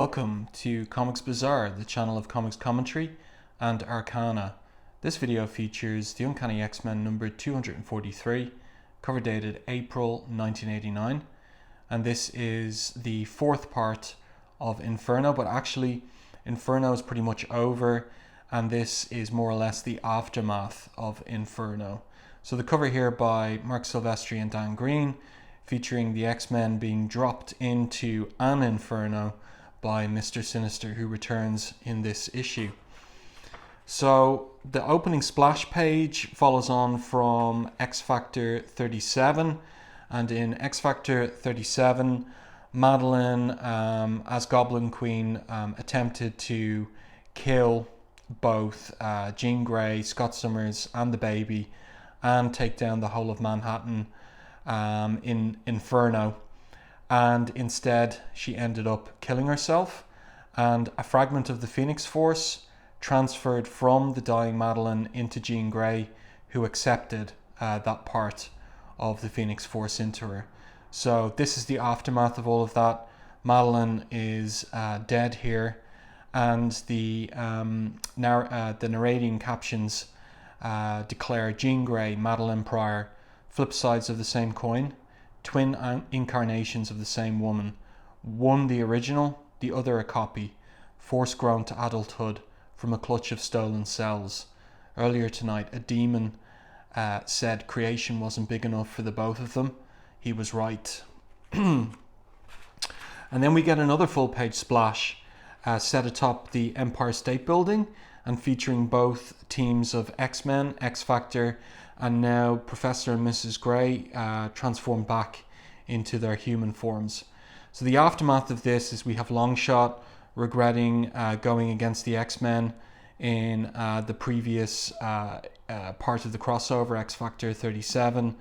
Welcome to Comics Bazaar, the channel of comics commentary and arcana. This video features the Uncanny X-Men number 243, cover dated April 1989, and this is the fourth part of Inferno, but actually Inferno is pretty much over, and this is more or less the aftermath of Inferno. So the cover here by Marc Silvestri and Dan Green, featuring the X-Men being dropped into an Inferno by Mr Sinister, who returns in this issue. So the opening splash page follows on from X Factor 37, and in X Factor 37, Madelyne, as Goblin Queen, attempted to kill both Jean Grey, Scott Summers, and the baby, and take down the whole of Manhattan in Inferno. And instead she ended up killing herself, and a fragment of the Phoenix Force transferred from the dying Madelyne into Jean Grey, who accepted that part of the Phoenix Force into her. So this is the aftermath of all of that. Madelyne is dead here, and the narrating captions declare Jean Grey, Madelyne Pryor, flip sides of the same coin, twin incarnations of the same woman, one the original, the other a copy, force grown to adulthood from a clutch of stolen cells. Earlier tonight, a demon said creation wasn't big enough for the both of them. He was right. And then we get another full page splash set atop the Empire State Building, and featuring both teams of X-Men, X-Factor, and now Professor and Mrs. Grey transformed back into their human forms. So the aftermath of this is we have Longshot regretting going against the X-Men in the previous part of the crossover, X Factor 37.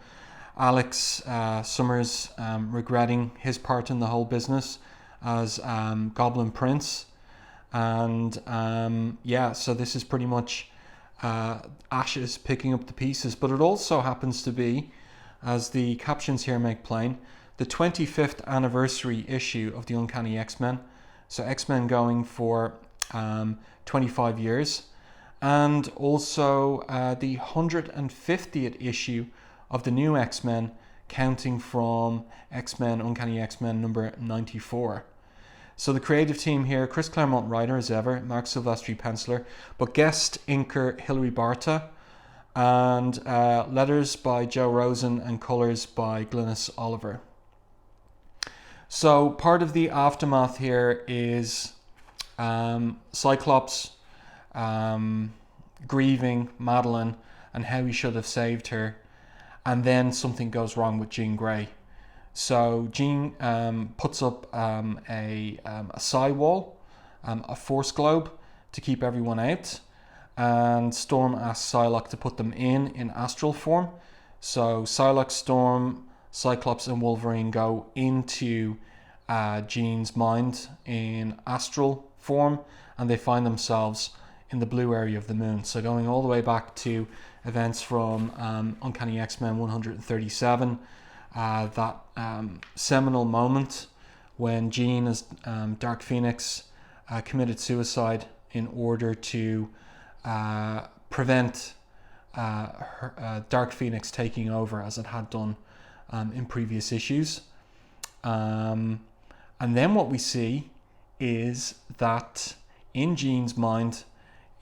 Alex Summers regretting his part in the whole business as Goblin Prince. And so this is pretty much Ashes picking up the pieces, but it also happens to be, as the captions here make plain, the 25th anniversary issue of the Uncanny X-Men. So X-Men going for 25 years, and also the 150th issue of the new X-Men, counting from X-Men, Uncanny X-Men number 94. So the creative team here, Chris Claremont writer as ever, Marc Silvestri penciler, but guest inker Hilary Barta, and letters by Joe Rosen and colours by Glynis Oliver. So part of the aftermath here is Cyclops grieving Madelyne and how he should have saved her, and then something goes wrong with Jean Grey. So Jean puts up a psi wall, a force globe, to keep everyone out, and Storm asks Psylocke to put them in astral form. So Psylocke, Storm, Cyclops and Wolverine go into Jean's mind in astral form, and they find themselves in the blue area of the moon. So going all the way back to events from Uncanny X-Men 137, that seminal moment when Jean as Dark Phoenix committed suicide in order to prevent Dark Phoenix taking over as it had done in previous issues. And then what we see is that in Jean's mind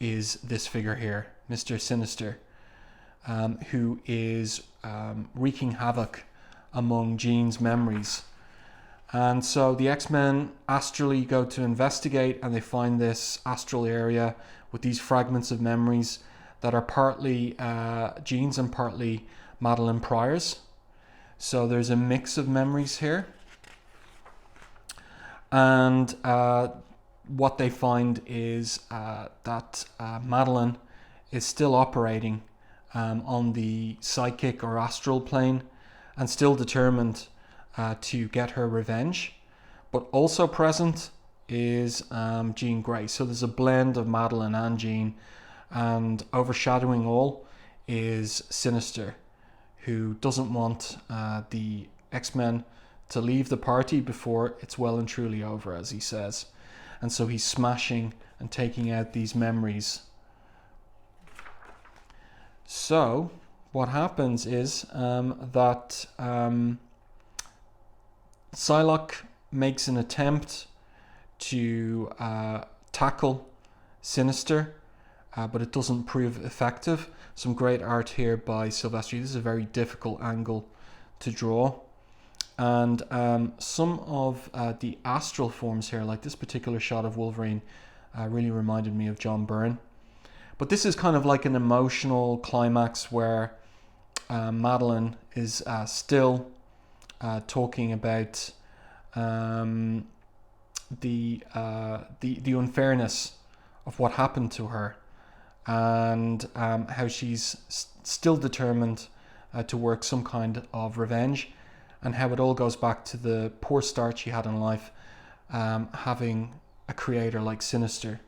is this figure here, Mr Sinister, who is wreaking havoc among Jean's memories. And so the X-Men astrally go to investigate, and they find this astral area with these fragments of memories that are partly Jean's and partly Madelyne Pryor's. So there's a mix of memories here. And what they find is that Madelyne is still operating on the psychic or astral plane, and still determined to get her revenge. But also present is Jean Grey. So there's a blend of Madelyne and Jean, and overshadowing all is Sinister, who doesn't want the X-Men to leave the party before it's well and truly over, as he says. and so he's smashing and taking out these memories. So what happens is that Psylocke makes an attempt to tackle Sinister, but it doesn't prove effective. Some great art here by Silvestri. This is a very difficult angle to draw. And some of the astral forms here, like this particular shot of Wolverine, really reminded me of John Byrne. But this is kind of like an emotional climax where Madelyne is still talking about the unfairness of what happened to her, and how she's still determined to work some kind of revenge, and how it all goes back to the poor start she had in life, having a creator like Sinister.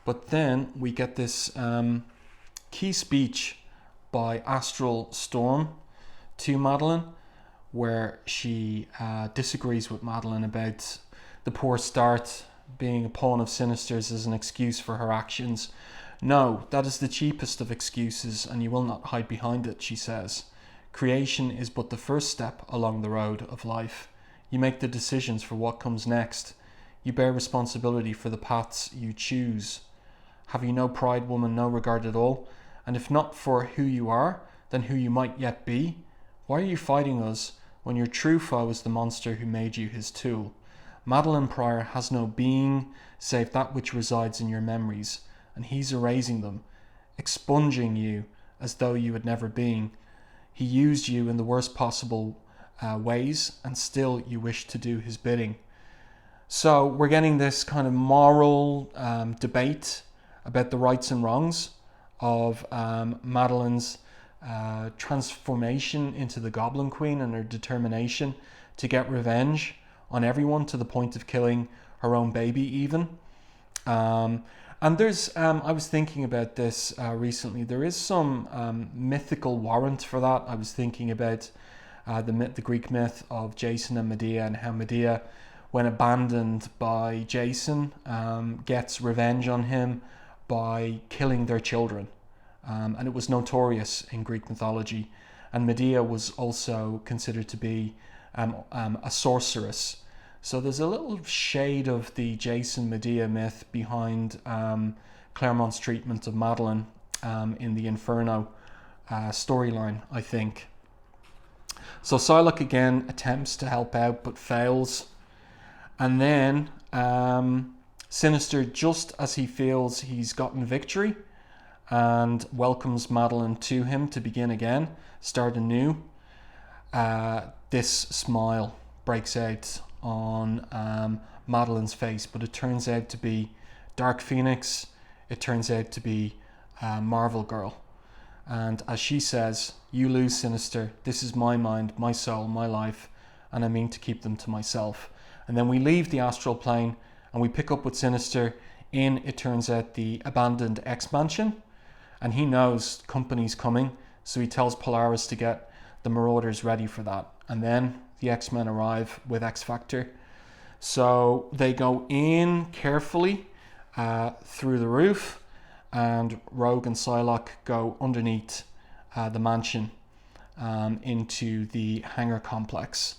But then we get this key speech by Astral Storm to Madelyne, where she disagrees with Madelyne about the poor start being a pawn of Sinister's as an excuse for her actions. No, that is the cheapest of excuses, and you will not hide behind it, she says. Creation is but the first step along the road of life. You make the decisions for what comes next. You bear responsibility for the paths you choose. Have you no pride, woman, no regard at all? And if not for who you are, then who you might yet be? Why are you fighting us when your true foe is the monster who made you his tool? Madelyne Pryor has no being save that which resides in your memories, and he's erasing them, expunging you as though you had never been. He used you in the worst possible ways, and still you wish to do his bidding. So we're getting this kind of moral debate about the rights and wrongs of Madelyne's transformation into the Goblin Queen, and her determination to get revenge on everyone to the point of killing her own baby even. And there's, I was thinking about this recently, there is some mythical warrant for that. I was thinking about the Greek myth of Jason and Medea, and how Medea, when abandoned by Jason, gets revenge on him by killing their children. And it was notorious in Greek mythology. And Medea was also considered to be a sorceress. So there's a little shade of the Jason Medea myth behind Claremont's treatment of Madelyne in the Inferno storyline, I think. So Psylocke again attempts to help out but fails. And then Sinister, just as he feels he's gotten victory, and welcomes Madelyne to him to begin again, start anew, this smile breaks out on Madelyne's face, but it turns out to be Dark Phoenix. It turns out to be Marvel Girl. And as she says, "You lose, Sinister. This is my mind, my soul, my life, and I mean to keep them to myself." And then we leave the astral plane and we pick up with Sinister in, it turns out, the abandoned X-Mansion. And he knows company's coming, so he tells Polaris to get the Marauders ready for that. And then the X-Men arrive with X-Factor. So they go in carefully through the roof, and Rogue and Psylocke go underneath the mansion into the hangar complex.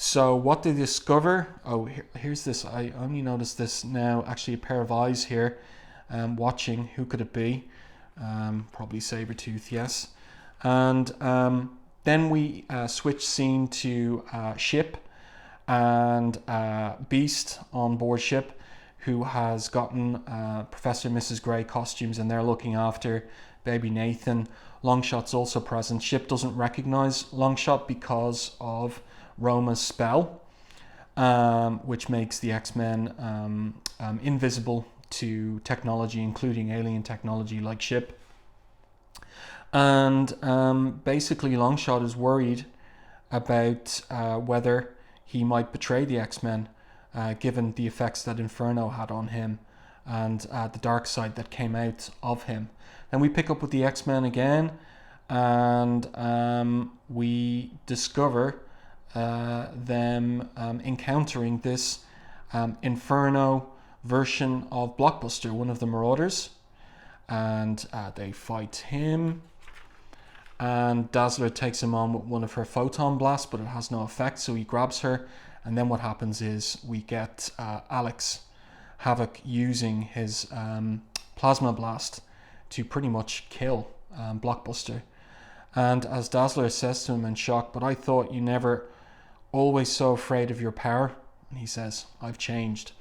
So what they discover, here's this, I only noticed this now, actually a pair of eyes here watching. Who could it be? Probably Sabretooth, yes. And then we switch scene to ship, and Beast on board ship, who has gotten Professor and Mrs. Grey costumes, and they're looking after baby Nathan. Longshot's also present. Ship doesn't recognize Longshot because of Roma's spell, which makes the X-Men invisible to technology, including alien technology like Ship. And basically Longshot is worried about whether he might betray the X-Men, given the effects that Inferno had on him and the dark side that came out of him. Then we pick up with the X-Men again, and we discover them encountering this Inferno version of Blockbuster, one of the Marauders, and they fight him. And Dazzler takes him on with one of her photon blasts, but it has no effect, so he grabs her. And then what happens is we get Havok using his plasma blast to pretty much kill Blockbuster. And as Dazzler says to him in shock, "But I thought you never always so afraid of your power." And he says, "I've changed."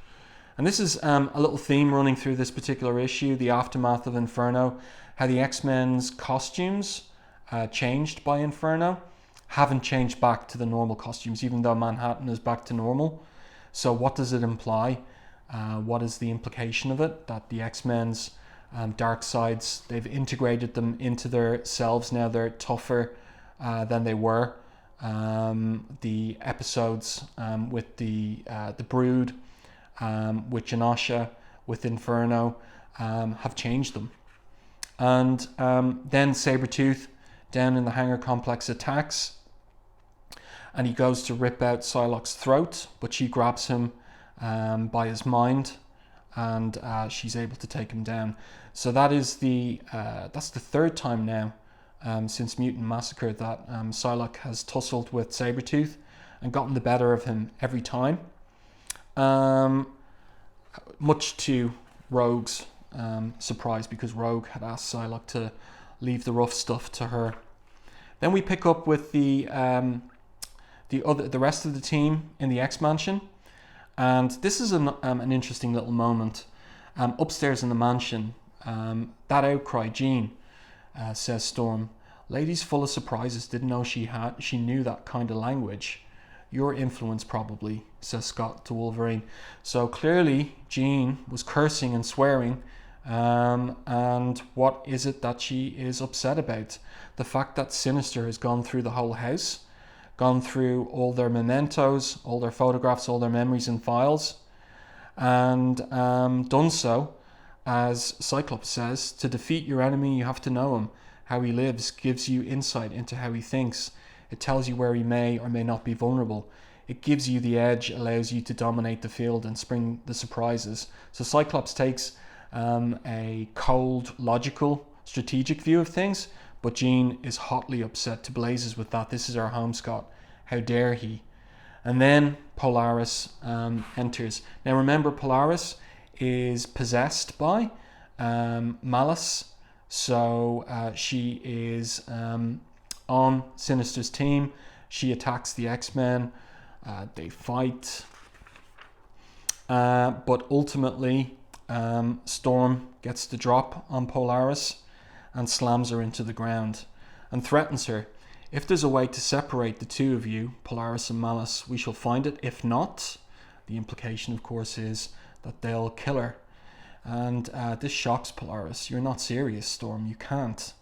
And this is a little theme running through this particular issue, the aftermath of Inferno, how the X-Men's costumes changed by Inferno haven't changed back to the normal costumes, even though Manhattan is back to normal. So what does it imply? What is the implication of it? That the X-Men's dark sides, they've integrated them into their selves now. They're tougher than they were. The episodes with the Brood, with Genosha, with Inferno, have changed them. And then Sabretooth down in the hangar complex attacks, and he goes to rip out Psylocke's throat, but she grabs him by his mind, and she's able to take him down. So that is that's the third time now since Mutant Massacre that Psylocke has tussled with Sabretooth and gotten the better of him every time, much to Rogue's surprise, because Rogue had asked Psylocke to leave the rough stuff to her. Then we pick up with the rest of the team in the X Mansion, and this is an interesting little moment. Upstairs in the mansion, that outcry, Jean, says Storm, "Lady's full of surprises, didn't know she knew that kind of language. Your influence probably," says Scott to Wolverine. So clearly Jean was cursing and swearing. And what is it that she is upset about? The fact that Sinister has gone through the whole house, gone through all their mementos, all their photographs, all their memories and files, and done so, as Cyclops says, "To defeat your enemy, you have to know him. How he lives gives you insight into how he thinks. It tells you where he may or may not be vulnerable. It gives you the edge, allows you to dominate the field and spring the surprises." So Cyclops takes a cold, logical, strategic view of things, but Jean is hotly upset to blazes with that. "This is our home, Scott. How dare he?" And then Polaris enters. Now remember, Polaris is possessed by Malice, so she is on Sinister's team. She attacks the X-Men. They fight, but ultimately Storm gets the drop on Polaris and slams her into the ground and threatens her. "If there's a way to separate the two of you, Polaris and Malice, we shall find it. If not," the implication of course is that they'll kill her. And this shocks Polaris. "You're not serious, Storm. You can't."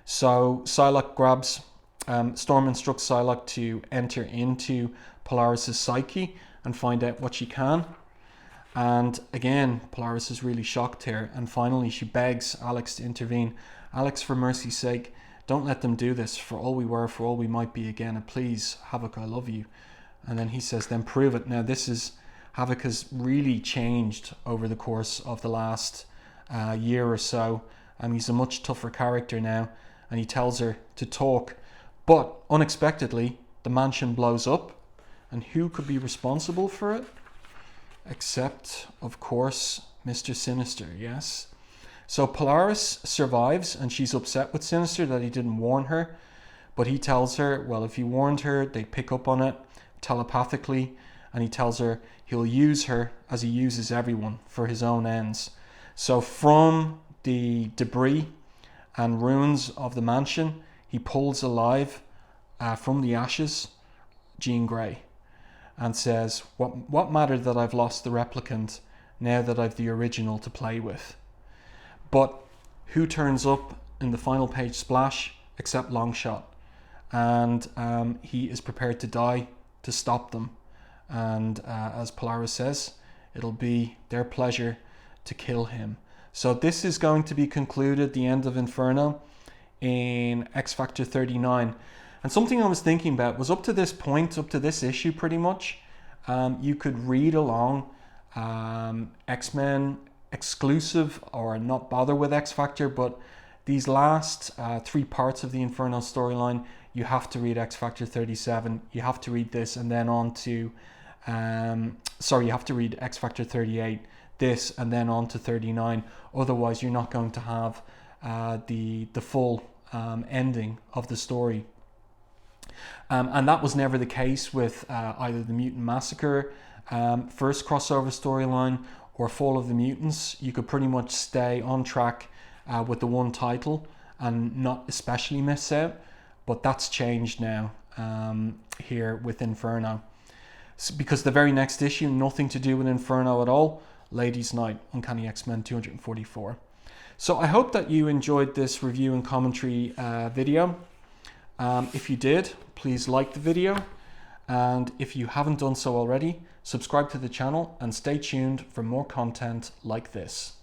So Psylocke grabs, Storm instructs Psylocke to enter into Polaris's psyche and find out what she can. And again, Polaris is really shocked here, and finally she begs Alex to intervene. "Alex, for mercy's sake, don't let them do this. For all we were, for all we might be again. And please, Havok, I love you." And then he says, "Then prove it." Now Havok has really changed over the course of the last year or so. He's a much tougher character now, and he tells her to talk. But unexpectedly, the mansion blows up, and who could be responsible for it? Except, of course, Mr. Sinister, yes. So Polaris survives, and she's upset with Sinister that he didn't warn her. But he tells her, well, if he warned her, they'd pick up on it telepathically. And he tells her he'll use her as he uses everyone for his own ends. So from the debris and ruins of the mansion, he pulls alive from the ashes Jean Grey, and says, what matter that I've lost the replicant now that I've the original to play with? But who turns up in the final page splash except Longshot? And he is prepared to die to stop them. And as Polaris says, it'll be their pleasure to kill him. So this is going to be concluded, the end of Inferno, in X Factor 39. And something I was thinking about was up to this point, up to this issue pretty much, you could read along X-Men exclusive or not bother with X Factor, but these last 3 parts of the Inferno storyline, you have to read X Factor 37, you have to read this, and then on to, you have to read X Factor 38, this, and then on to 39. Otherwise, you're not going to have the full ending of the story. And that was never the case with either the Mutant Massacre first crossover storyline or Fall of the Mutants. You could pretty much stay on track with the one title and not especially miss out, but that's changed now here with Inferno, because the very next issue, nothing to do with Inferno at all, Ladies Night, Uncanny X-Men 244. So I hope that you enjoyed this review and commentary video. If you did, please like the video, and if you haven't done so already, subscribe to the channel and stay tuned for more content like this.